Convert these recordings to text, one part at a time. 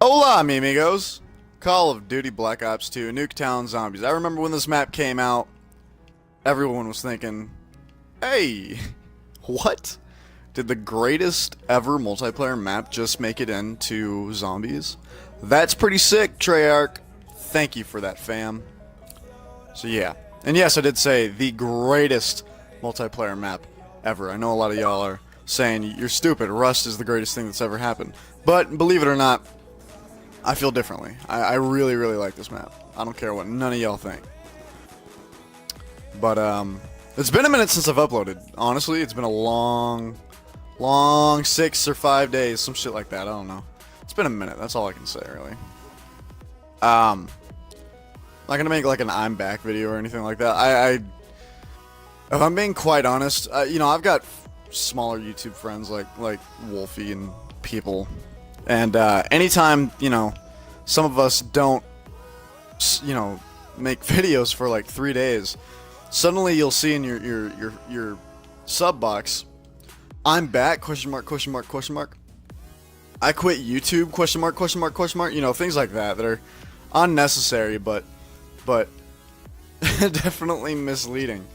Hola, mi amigos! Call of Duty Black Ops 2, Nuketown Zombies. I remember when this map came out, everyone was thinking, hey, what? Did the greatest ever multiplayer map just make it into zombies? That's pretty sick, Treyarch. Thank you for that, fam. So yeah. And yes, I did say the greatest multiplayer map ever. I know a lot of y'all are saying, you're stupid, Rust is the greatest thing that's ever happened. But, believe it or not, I feel differently. I really, really like this map. I don't care what none of y'all think. But, it's been a minute since I've uploaded. Honestly, it's been a long 6 or 5 days, some shit like that. I don't know. It's been a minute. That's all I can say, really. Not gonna make like an I'm back video or anything like that. If I'm being quite honest, you know, I've got smaller YouTube friends like Wolfie and people, and anytime, you know, some of us don't, you know, make videos for like 3 days, suddenly you'll see in your sub box, I'm back, question mark, question mark, question mark. I quit YouTube, question mark, question mark, question mark. You know, things like that that are unnecessary, but definitely misleading.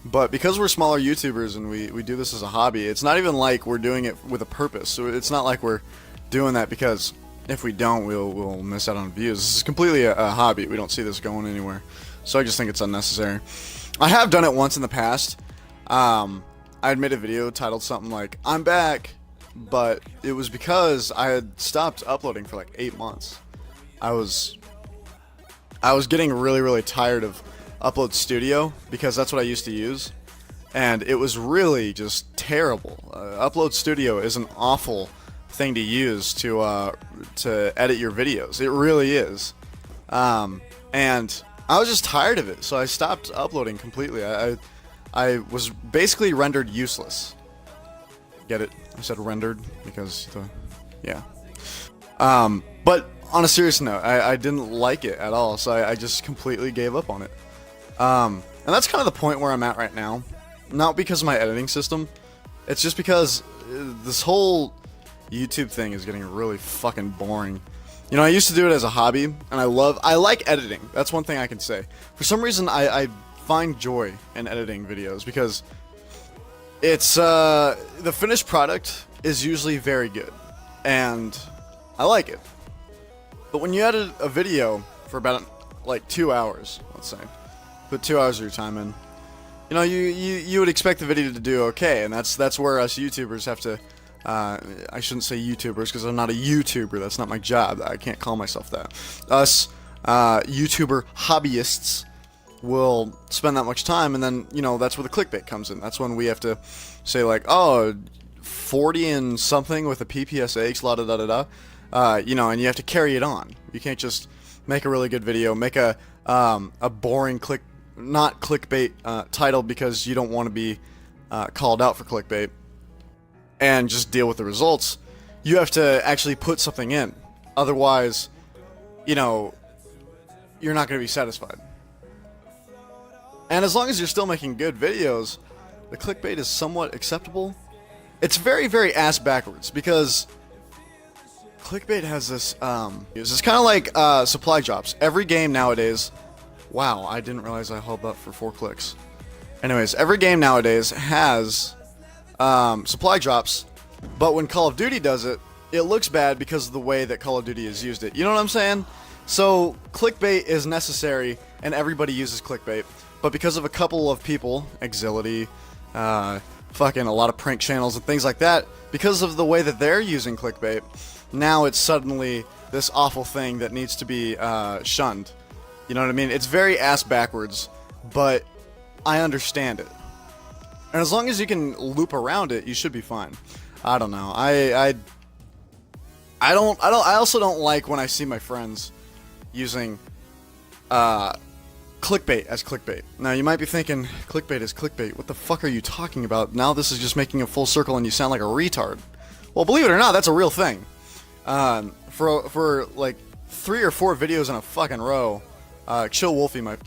But because we're smaller YouTubers and we do this as a hobby, it's not even like we're doing it with a purpose. So it's not like we're doing that because if we don't, we'll miss out on views. This is completely a hobby. We don't see this going anywhere. So I just think it's unnecessary. I have done it once in the past. I had made a video titled something like, I'm back, but it was because I had stopped uploading for like 8 months. I was getting really tired of Upload Studio because that's what I used to use, and it was really just terrible. Upload Studio is an awful thing to use to edit your videos. It really is, and I was just tired of it, so I stopped uploading completely. I was basically rendered useless. Get it? I said rendered because yeah. But on a serious note, I didn't like it at all, so I just completely gave up on it. And that's kind of the point where I'm at right now. Not because of my editing system, it's just because this whole YouTube thing is getting really fucking boring. You know, I used to do it as a hobby, and I like editing. That's one thing I can say. For some reason, I find joy in editing videos because it's, the finished product is usually very good, and I like it. But when you edit a video for about, like, 2 hours, let's say, put 2 hours of your time in, you know, you would expect the video to do okay, and that's where us YouTubers have to, I shouldn't say YouTubers, because I'm not a YouTuber, that's not my job, I can't call myself that. Us, YouTuber hobbyists will spend that much time, and then, you know, that's where the clickbait comes in. That's when we have to say, like, oh, 40 and something with a PPSH, la da da da da, you know, and you have to carry it on. You can't just make a really good video, make a boring not clickbait title because you don't want to be called out for clickbait, and just deal with the results. You have to actually put something in. Otherwise, you know, you're not going to be satisfied. And as long as you're still making good videos, the clickbait is somewhat acceptable. It's very ass backwards because clickbait has this, it's kind of like supply drops. Every game nowadays, wow, I didn't realize I held up for 4 clicks. Anyways, every game nowadays has supply drops, but when Call of Duty does it, it looks bad because of the way that Call of Duty has used it. You know what I'm saying? So clickbait is necessary, and everybody uses clickbait. But because of a couple of people, Exility, fucking a lot of prank channels and things like that, because of the way that they're using clickbait, now it's suddenly this awful thing that needs to be shunned. You know what I mean? It's very ass backwards, but I understand it. And as long as you can loop around it, you should be fine. I don't know. I also don't like when I see my friends using clickbait as clickbait. Now you might be thinking, clickbait is clickbait. What the fuck are you talking about? Now this is just making a full circle and you sound like a retard. Well, believe it or not, that's a real thing. For like 3 or 4 videos in a fucking row, Chill Wolfie, my...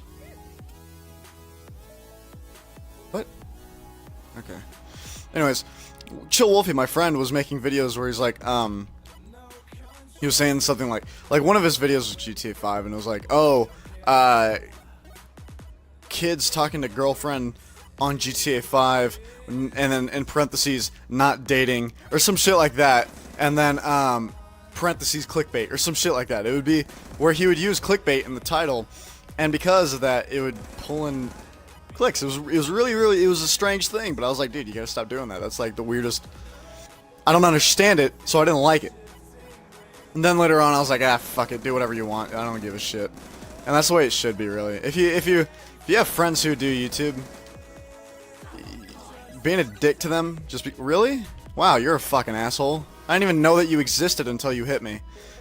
What? Okay. Anyways, Chill Wolfie, my friend, was making videos where he's like, He was saying something like one of his videos was GTA 5, and it was like, oh, uh, kids talking to girlfriend on GTA 5, and then in parentheses, not dating, or some shit like that, and then parentheses clickbait, or some shit like that. It would be where he would use clickbait in the title, and because of that, it would pull in clicks. It was really, really, it was a strange thing, but I was like, dude, you gotta stop doing that. That's like the weirdest. I don't understand it, so I didn't like it. And then later on, I was like, ah, fuck it, do whatever you want. I don't give a shit. And that's the way it should be, really. If you have friends who do YouTube, being a dick to them, really? Wow, you're a fucking asshole. I didn't even know that you existed until you hit me.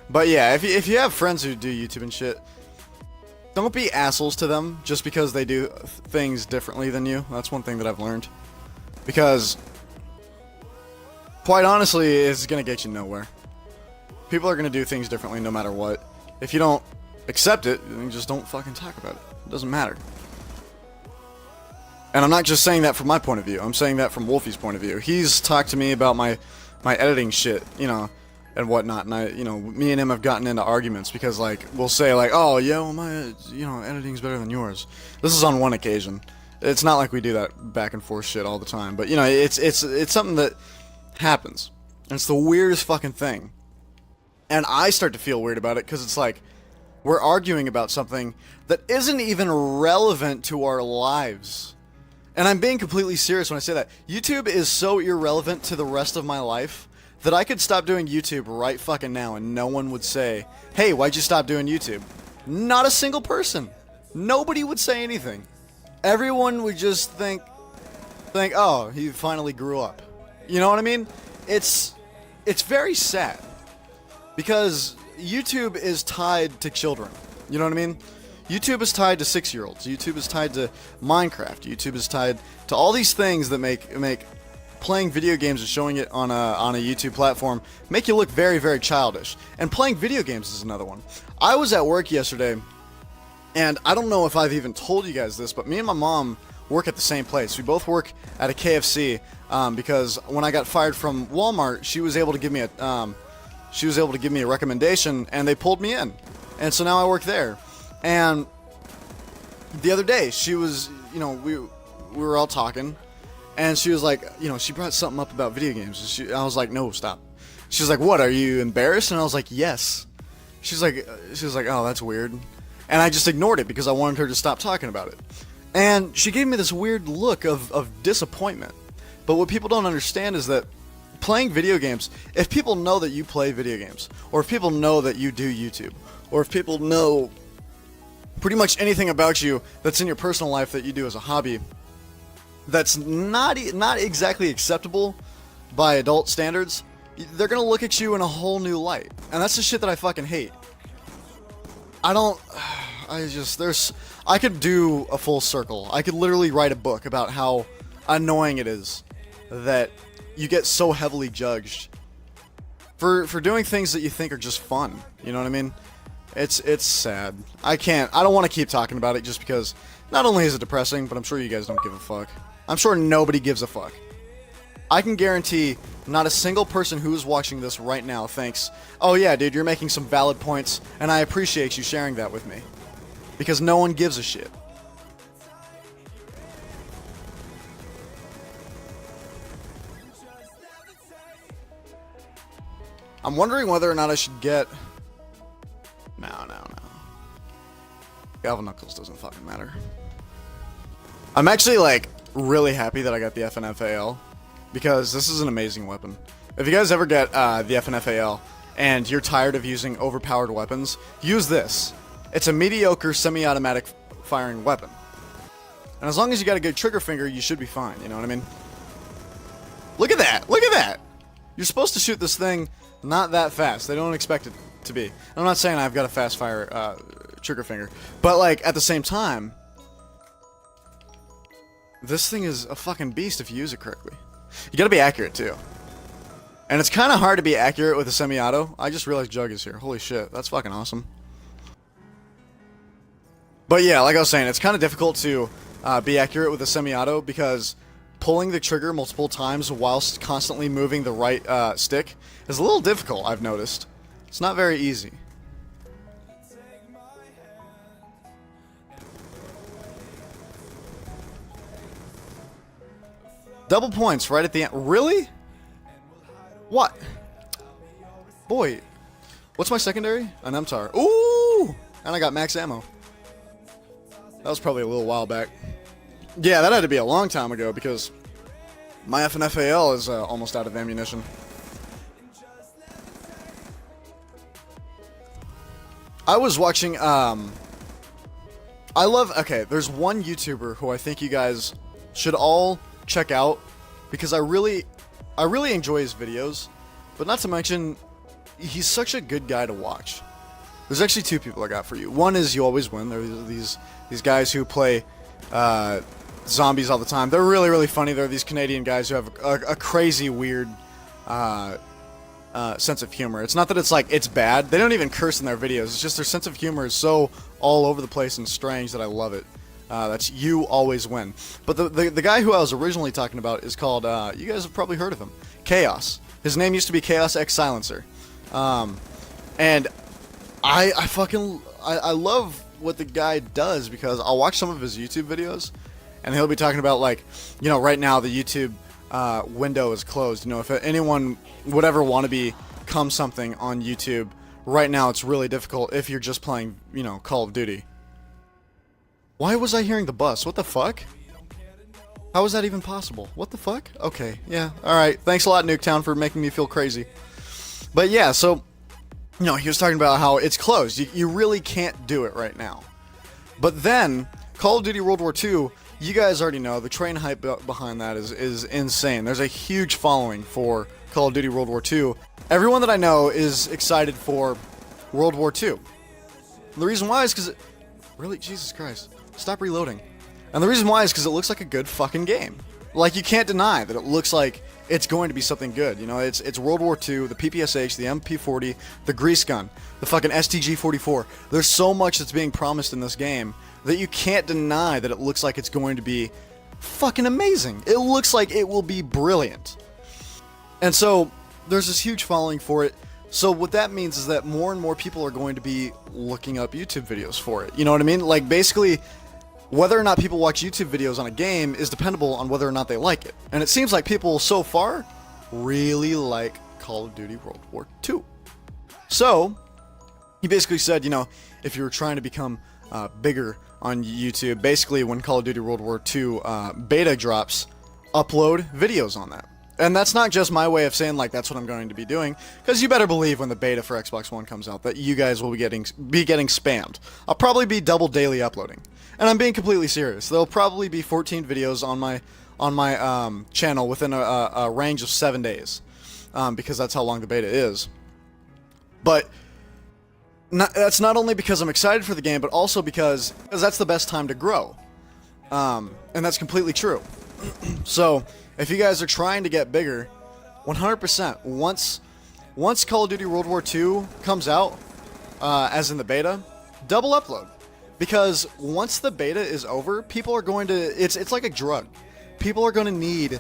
But yeah, if you have friends who do YouTube and shit, don't be assholes to them just because they do things differently than you. That's one thing that I've learned. Because, quite honestly, it's gonna get you nowhere. People are gonna do things differently no matter what. If you don't accept it, then just don't fucking talk about it. It doesn't matter. And I'm not just saying that from my point of view. I'm saying that from Wolfie's point of view. He's talked to me about my editing shit, you know, and whatnot. And me and him have gotten into arguments because, like, we'll say, like, oh, yeah, well, my, editing's better than yours. This is on one occasion. It's not like we do that back and forth shit all the time. But, it's something that happens. And it's the weirdest fucking thing. And I start to feel weird about it because it's like, we're arguing about something that isn't even relevant to our lives. And I'm being completely serious when I say that. YouTube is so irrelevant to the rest of my life that I could stop doing YouTube right fucking now and no one would say, hey, why'd you stop doing YouTube? Not a single person. Nobody would say anything. Everyone would just think, oh, he finally grew up. You know what I mean? It's very sad. Because YouTube is tied to children. You know what I mean? YouTube is tied to 6-year-olds. YouTube is tied to Minecraft. YouTube is tied to all these things that make playing video games and showing it on a YouTube platform make you look very, very childish. And playing video games is another one. I was at work yesterday, and I don't know if I've even told you guys this, but me and my mom work at the same place. We both work at a KFC because when I got fired from Walmart, she was able to give me a recommendation, and they pulled me in. And so now I work there. And the other day, she was, we were all talking, and she was like, she brought something up about video games. And I was like, no, stop. She was like, what, are you embarrassed? And I was like, yes. She was like, oh, that's weird. And I just ignored it because I wanted her to stop talking about it. And she gave me this weird look of disappointment. But what people don't understand is that playing video games, if people know that you play video games, or if people know that you do YouTube, or if people know pretty much anything about you that's in your personal life that you do as a hobby that's not exactly acceptable by adult standards, they're gonna look at you in a whole new light. And that's the shit that I fucking hate. I could do a full circle. I could literally write a book about how annoying it is that you get so heavily judged for doing things that you think are just fun. You know what I mean? It's sad. I don't want to keep talking about it just because not only is it depressing, but I'm sure you guys don't give a fuck. I'm sure nobody gives a fuck. I can guarantee not a single person who is watching this right now thinks, oh yeah, dude, you're making some valid points, and I appreciate you sharing that with me. Because no one gives a shit. I'm wondering whether or not I should get... No. Galvan Knuckles doesn't fucking matter. I'm actually, really happy that I got the FNFAL. Because this is an amazing weapon. If you guys ever get the FNFAL and you're tired of using overpowered weapons, use this. It's a mediocre semi-automatic firing weapon. And as long as you got a good trigger finger, you should be fine, you know what I mean? Look at that! Look at that! You're supposed to shoot this thing not that fast. They don't expect it to be. I'm not saying I've got a fast fire trigger finger. But, at the same time, this thing is a fucking beast if you use it correctly. You gotta be accurate, too. And it's kind of hard to be accurate with a semi-auto. I just realized Jug is here. Holy shit, that's fucking awesome. But yeah, like I was saying, it's kind of difficult to be accurate with a semi-auto because pulling the trigger multiple times whilst constantly moving the right stick is a little difficult, I've noticed. It's not very easy. Double points right at the end. Really? What? Boy. What's my secondary? An MTAR. Ooh! And I got max ammo. That was probably a little while back. Yeah, that had to be a long time ago because my FNFAL is almost out of ammunition. I was watching, okay, there's one YouTuber who I think you guys should all check out because I really enjoy his videos, but not to mention, he's such a good guy to watch. There's actually two people I got for you. One is You Always Win. There are these guys who play zombies all the time. They're really, really funny. They're these Canadian guys who have a crazy, weird sense of humor. It's not that it's like it's bad. They don't even curse in their videos. It's just their sense of humor is so all over the place and strange that I love it. That's You Always Win. But the guy who I was originally talking about is called, you guys have probably heard of him, Chaos. His name used to be Chaos X Silencer. And I love what the guy does because I'll watch some of his YouTube videos and he'll be talking about, like, you know, right now the YouTube window is closed. You know, if anyone would ever want to become something on YouTube, right now it's really difficult if you're just playing, you know, Call of Duty. Why was I hearing the bus? What the fuck? How is that even possible? What the fuck? Okay, yeah, alright. Thanks a lot, Nuketown, for making me feel crazy. But yeah, so, you know, he was talking about how it's closed. You really can't do it right now. But then, Call of Duty World War II, you guys already know, the train hype behind that is insane. There's a huge following for Call of Duty World War II. Everyone that I know is excited for World War II. The reason why is because really, Jesus Christ. Stop reloading. And the reason why is because it looks like a good fucking game. Like, you can't deny that it looks like it's going to be something good. You know, it's World War II, the PPSH, the MP40, the grease gun, the fucking STG-44. There's so much that's being promised in this game that you can't deny that it looks like it's going to be fucking amazing. It looks like it will be brilliant. And so, there's this huge following for it. So what that means is that more and more people are going to be looking up YouTube videos for it. You know what I mean? Like, basically, whether or not people watch YouTube videos on a game is dependable on whether or not they like it. And it seems like people, so far, really like Call of Duty World War II. So, he basically said, you know, if you were trying to become bigger on YouTube, basically when Call of Duty World War II beta drops, upload videos on that. And that's not just my way of saying, like, that's what I'm going to be doing, because you better believe when the beta for Xbox One comes out that you guys will be getting spammed. I'll probably be double daily uploading. And I'm being completely serious. There'll probably be 14 videos on my channel within a range of 7 days, because that's how long the beta is. But that's not only because I'm excited for the game, but also because that's the best time to grow. And that's completely true. So, if you guys are trying to get bigger, 100%, once Call of Duty World War II comes out, as in the beta, double upload. Because once the beta is over, people are going to, it's like a drug. People are going to need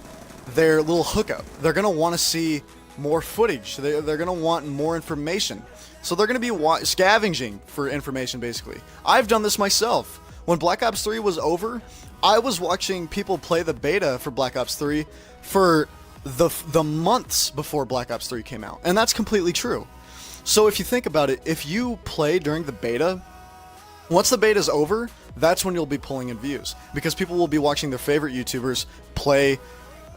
their little hookup. They're going to want to see more footage. They're going to want more information. So they're going to be scavenging for information, basically. I've done this myself. When Black Ops 3 was over, I was watching people play the beta for Black Ops 3 for the months before Black Ops 3 came out. And that's completely true. So if you think about it, if you play during the beta, once the beta's over, that's when you'll be pulling in views. Because people will be watching their favorite YouTubers play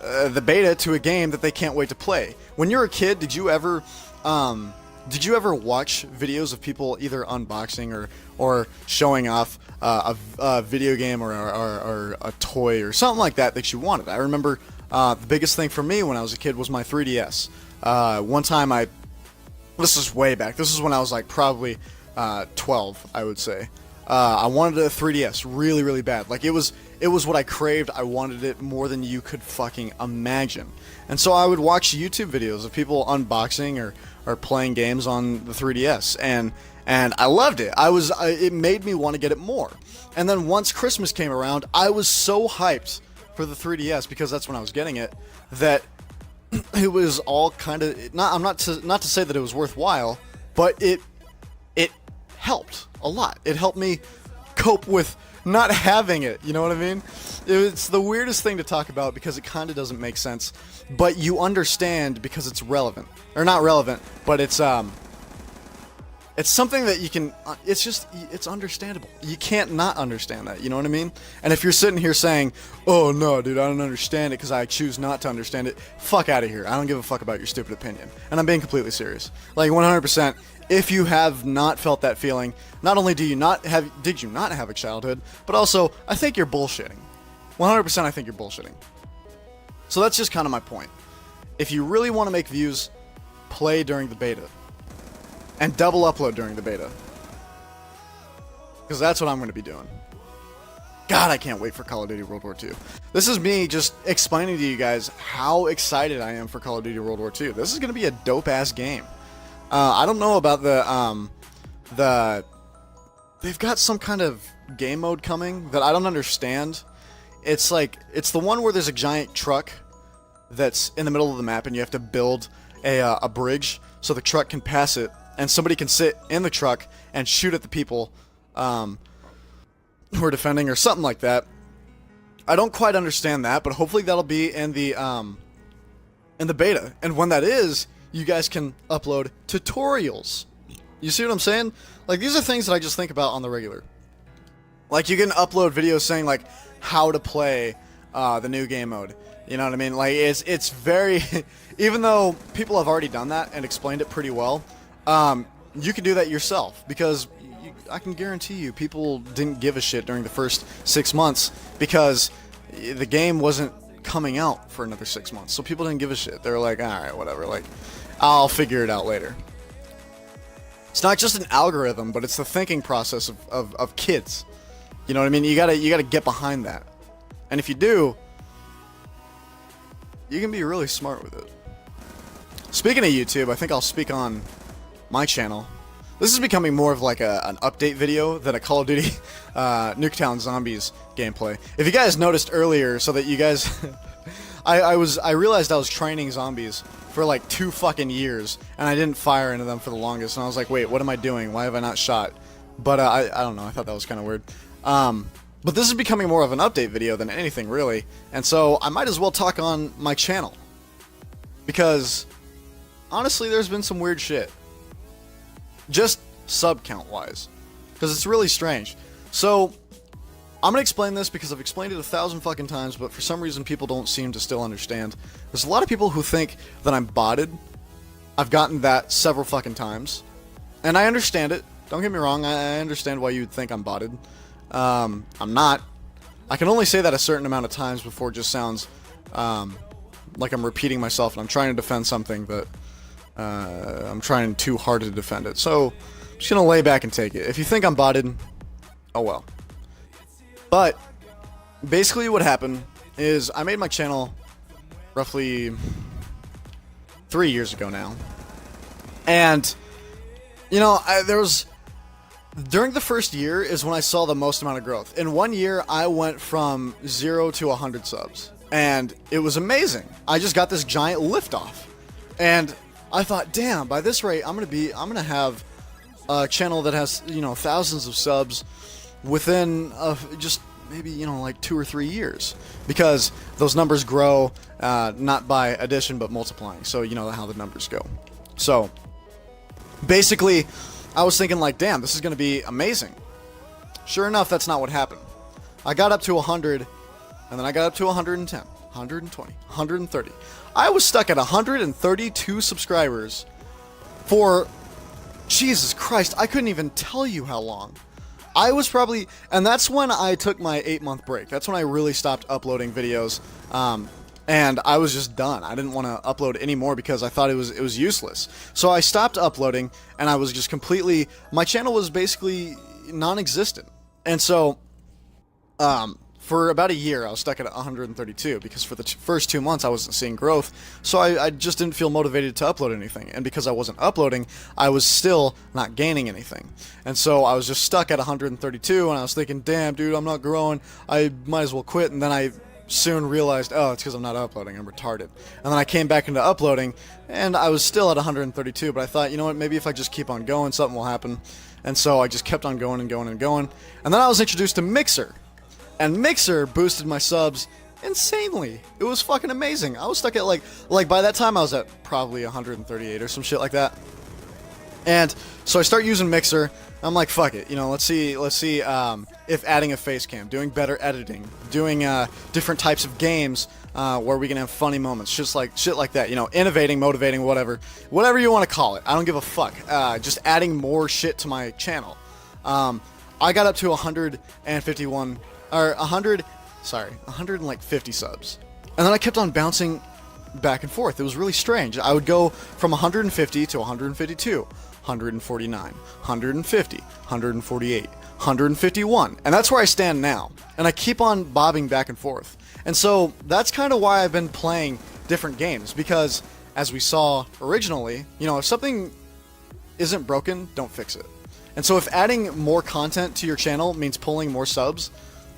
the beta to a game that they can't wait to play. When you're a kid, did you ever watch videos of people either unboxing or showing off a video game or a toy or something like that you wanted? I remember the biggest thing for me when I was a kid was my 3DS. One time this is way back. This is when I was like probably 12, I would say. I wanted a 3DS really, really bad. Like, it was what I craved. I wanted it more than you could fucking imagine. And so I would watch YouTube videos of people unboxing or playing games on the 3DS, and I loved it. It made me want to get it more. And then once Christmas came around, I was so hyped for the 3DS because that's when I was getting it, that it was all kind of not to say that it was worthwhile, but it helped a lot. It helped me cope with not having it, you know what I mean? It's the weirdest thing to talk about because it kind of doesn't make sense, but you understand because it's relevant. Or not relevant, but it's something that you can, it's understandable. You can't not understand that, you know what I mean? And if you're sitting here saying, oh no, dude, I don't understand it because I choose not to understand it, fuck out of here. I don't give a fuck about your stupid opinion. And I'm being completely serious. Like 100%, if you have not felt that feeling, not only did you not have a childhood, but also, I think you're bullshitting. 100% I think you're bullshitting. So that's just kind of my point. If you really want to make views, play during the beta. And double upload during the beta. Because that's what I'm going to be doing. God, I can't wait for Call of Duty World War II. This is me just explaining to you guys how excited I am for Call of Duty World War II. This is going to be a dope-ass game. I don't know about they've got some kind of game mode coming that I don't understand. It's the one where there's a giant truck that's in the middle of the map and you have to build a bridge so the truck can pass it. And somebody can sit in the truck and shoot at the people who are defending or something like that. I don't quite understand that, but hopefully that'll be in the beta. And when that is, you guys can upload tutorials. You see what I'm saying? Like, these are things that I just think about on the regular. Like, you can upload videos saying, like, how to play the new game mode. You know what I mean? Like, it's very... Even though people have already done that and explained it pretty well... you can do that yourself because I can guarantee you people didn't give a shit during the first 6 months because the game wasn't coming out for another 6 months. So people didn't give a shit. They were like, alright, whatever, like, I'll figure it out later. It's not just an algorithm, but it's the thinking process of kids. You know what I mean? You gotta get behind that. And if you do, you can be really smart with it. Speaking of YouTube, I think I'll speak on my channel. This is becoming more of like an update video than a Call of Duty Nuketown Zombies gameplay. If you guys noticed earlier, so that you guys... I realized I was training zombies for like 2 fucking years, and I didn't fire into them for the longest, and I was like, wait, what am I doing? Why have I not shot? But I don't know, I thought that was kind of weird. But this is becoming more of an update video than anything, really, and so I might as well talk on my channel. Because, honestly, there's been some weird shit. Just sub count wise, because it's really strange. So I'm gonna explain this because I've explained it 1,000 fucking times, but for some reason people don't seem to still understand. There's a lot of people who think that I'm botted. I've gotten that several fucking times, and I understand it. Don't get me wrong, I understand why you'd think I'm botted. I'm not. I can only say that a certain amount of times before it just sounds like I'm repeating myself and I'm trying to defend something that I'm trying too hard to defend it. So I'm just gonna lay back and take it. If you think I'm botted, oh well. But basically what happened is I made my channel roughly 3 years ago now. And you know, during the first year is when I saw the most amount of growth. In 1 year, I went from 0 to 100 subs. And it was amazing. I just got this giant liftoff. And I thought, damn, by this rate, I'm gonna have a channel that has, you know, thousands of subs within just maybe, you know, like 2 or 3 years, because those numbers grow not by addition but multiplying. So you know how the numbers go. So basically, I was thinking like, damn, this is gonna be amazing. Sure enough, that's not what happened. I got up to 100, and then I got up to 110, 120, 130. I was stuck at 132 subscribers for, Jesus Christ, I couldn't even tell you how long. I was probably, and that's when I took my 8-month break. That's when I really stopped uploading videos, and I was just done. I didn't want to upload anymore because I thought it was useless. So I stopped uploading, and I was just completely, my channel was basically non-existent. And so, for about a year, I was stuck at 132, because for the first 2 months I wasn't seeing growth, so I just didn't feel motivated to upload anything, and because I wasn't uploading, I was still not gaining anything, and so I was just stuck at 132, and I was thinking, damn, dude, I'm not growing, I might as well quit, and then I soon realized, oh, it's because I'm not uploading, I'm retarded. And then I came back into uploading, and I was still at 132, but I thought, you know what, maybe if I just keep on going, something will happen. And so I just kept on going and going and going. And then I was introduced to Mixer. And Mixer boosted my subs insanely. It was fucking amazing. I was stuck at like by that time I was at probably 138 or some shit like that. And so I start using Mixer. I'm like, fuck it, you know, let's see if adding a face cam, doing better editing, doing different types of games where we can have funny moments, just like shit like that, you know, innovating, motivating, whatever you want to call it. I don't give a fuck. Just adding more shit to my channel. I got up to 151 or 150 subs, and then I kept on bouncing back and forth. It was really strange. I would go from 150 to 152. 149, 150, 148, 151, and that's where I stand now. And I keep on bobbing back and forth. And so that's kind of why I've been playing different games, because as we saw originally, you know, if something isn't broken, don't fix it. And so if adding more content to your channel means pulling more subs,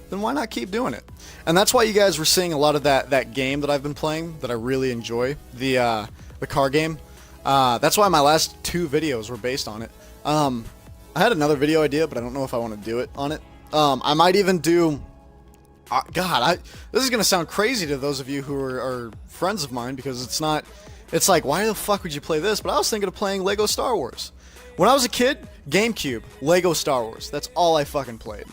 then why not keep doing it? And that's why you guys were seeing a lot of that game that I've been playing that I really enjoy, the car game. That's why my last 2 videos were based on it. I had another video idea, but I don't know if I want to do it on it. I might even do... this is going to sound crazy to those of you who are friends of mine, because it's not... It's like, why the fuck would you play this? But I was thinking of playing Lego Star Wars. When I was a kid, GameCube, Lego Star Wars. That's all I fucking played.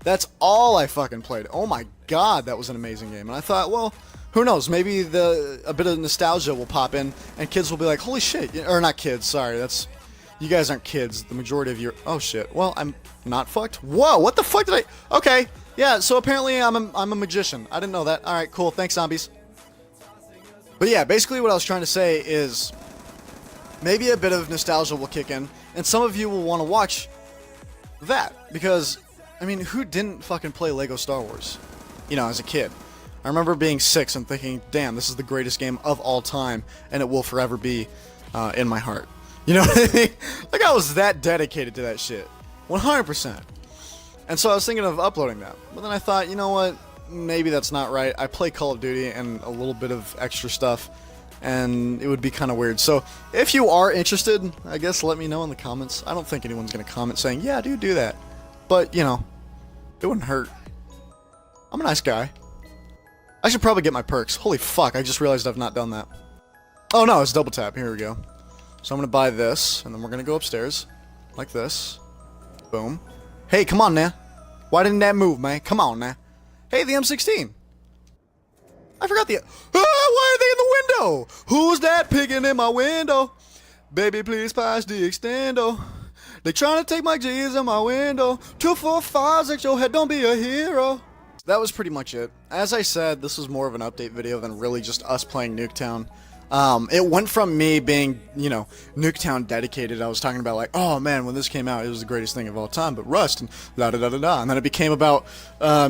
That's all I fucking played. Oh my god, that was an amazing game. And I thought, well... Who knows, maybe a bit of nostalgia will pop in, and kids will be like, holy shit, or not kids, sorry, you guys aren't kids, the majority of you oh shit, well, I'm not fucked? Whoa, what the fuck did okay, yeah, so apparently I'm a magician, I didn't know that, alright, cool, thanks zombies. But yeah, basically what I was trying to say is, maybe a bit of nostalgia will kick in, and some of you will want to watch that, because, I mean, who didn't fucking play Lego Star Wars, you know, as a kid? I remember being 6 and thinking, damn, this is the greatest game of all time, and it will forever be in my heart. You know what I mean? Like, I was that dedicated to that shit. 100%. And so I was thinking of uploading that. But then I thought, you know what? Maybe that's not right. I play Call of Duty and a little bit of extra stuff, and it would be kind of weird. So if you are interested, I guess let me know in the comments. I don't think anyone's going to comment saying, yeah, dude, do that. But, you know, it wouldn't hurt. I'm a nice guy. I should probably get my perks. Holy fuck, I just realized I've not done that. Oh no, it's double tap. Here we go. So I'm going to buy this, and then we're going to go upstairs. Like this. Boom. Hey, come on now. Why didn't that move, man? Come on now. Hey, the M16. I forgot the... why are they in the window? Who's that picking in my window? Baby, please pass the extendo. They trying to take my G's in my window. 2, 4, 5, 6, your head, don't be a hero. That was pretty much it. As I said, this was more of an update video than really just us playing Nuketown. It went from me being, you know, Nuketown dedicated. I was talking about like, oh man, when this came out, it was the greatest thing of all time, but Rust and la-da-da-da-da. And then it became about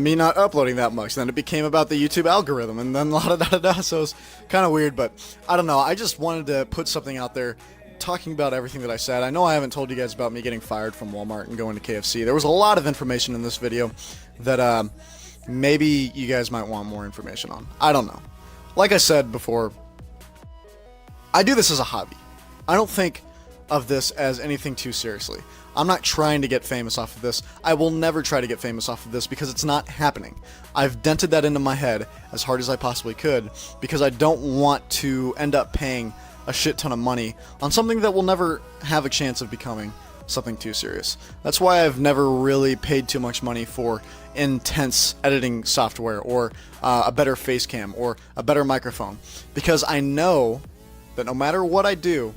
me not uploading that much. Then it became about the YouTube algorithm, and then la-da-da-da-da. So it's kind of weird, but I don't know. I just wanted to put something out there talking about everything that I said. I know I haven't told you guys about me getting fired from Walmart and going to KFC. There was a lot of information in this video that, maybe you guys might want more information on. I don't know. Like I said before, I do this as a hobby. I don't think of this as anything too seriously. I'm not trying to get famous off of this. I will never try to get famous off of this because it's not happening. I've dented that into my head as hard as I possibly could because I don't want to end up paying a shit ton of money on something that will never have a chance of becoming something too serious. That's why I've never really paid too much money for intense editing software or a better face cam or a better microphone, because I know that no matter what I do,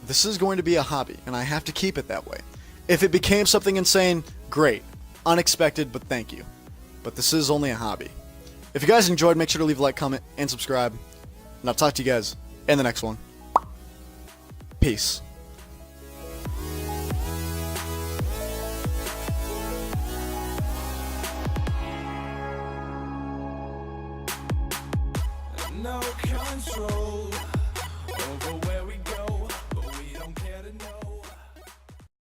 this is going to be a hobby and I have to keep it that way. If it became something insane, great. Unexpected, but thank you. But this is only a hobby. If you guys enjoyed, make sure to leave a like, comment, and subscribe. And I'll talk to you guys in the next one. Peace.